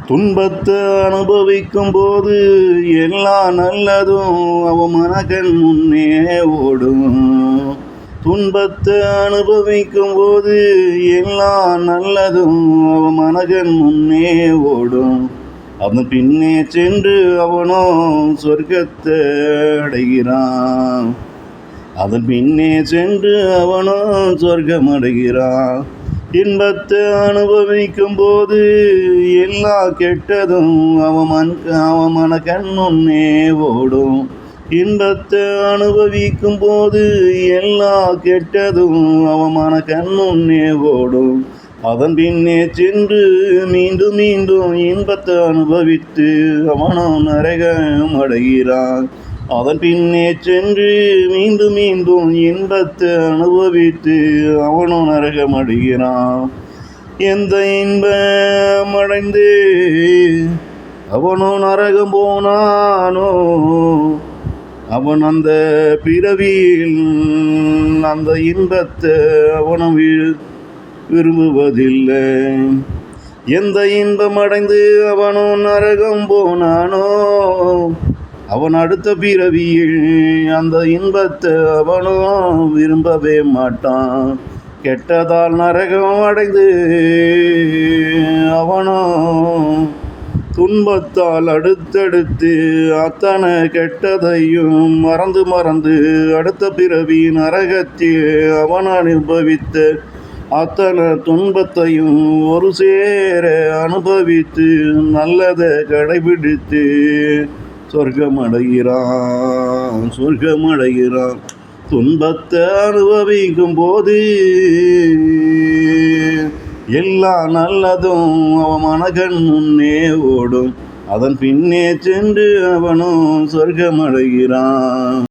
துன்பத்தை அனுபவிக்கும் போது எல்லா நல்லதும் அவன் மனகன் முன்னே ஓடும். துன்பத்தை அனுபவிக்கும் போது எல்லா நல்லதும் அவன் மனகன் முன்னே ஓடும். அவன் பின்னே சென்று அவனோ சொர்க்கத்தை அடைகிறான். அதன் பின்னே சென்று அவனோ சொர்க்கம் அடைகிறான். இன்பத்தை அனுபவிக்கும் போது எல்லா கெட்டதும் அவன் மனகன் முன்னே ஓடும். இன்பத்தை அனுபவிக்கும் போது எல்லா கெட்டதும் அவன் மனகன் முன்னே ஓடும். அதன் பின்னே சென்று மீண்டும் மீண்டும் இன்பத்தை அனுபவித்து அவனோ நரகம் அடைகிறான். அதன் பின்னே சென்று மீண்டும் மீண்டும் இன்பத்தை அனுபவித்து அவனோ நரகம் அடைகிறான். எந்த இன்பம் அடைந்து அவனோ நரகம் போனானோ அவன் அந்த பிறவியில் அந்த இன்பத்தை அவனும் விரும்புவதில்லை. எந்த இன்பம் அடைந்து அவனோ நரகம் போனானோ அவன் அடுத்த பிறவியில் அந்த இன்பத்தை அவனோ விரும்பவே மாட்டான். கெட்டதால் நரகம் அடைந்து அவனோ துன்பத்தால் அடுத்தடுத்து அத்தனை கெட்டதையும் மறந்து மறந்து அடுத்த பிறவி நரகத்தில் அவன் அனுபவித்த அத்தனை துன்பத்தையும் ஒரு சேர அனுபவித்து நல்லதை கடைபிடித்து சொர்க்கமடைகிறான். துன்பத்தை அனுபவிக்கும் போது எல்லா நல்லதும் அவன் மனகன் முன்னே ஓடும். அதன் பின்னே சென்று அவனும் சொர்க்கமடைகிறான்.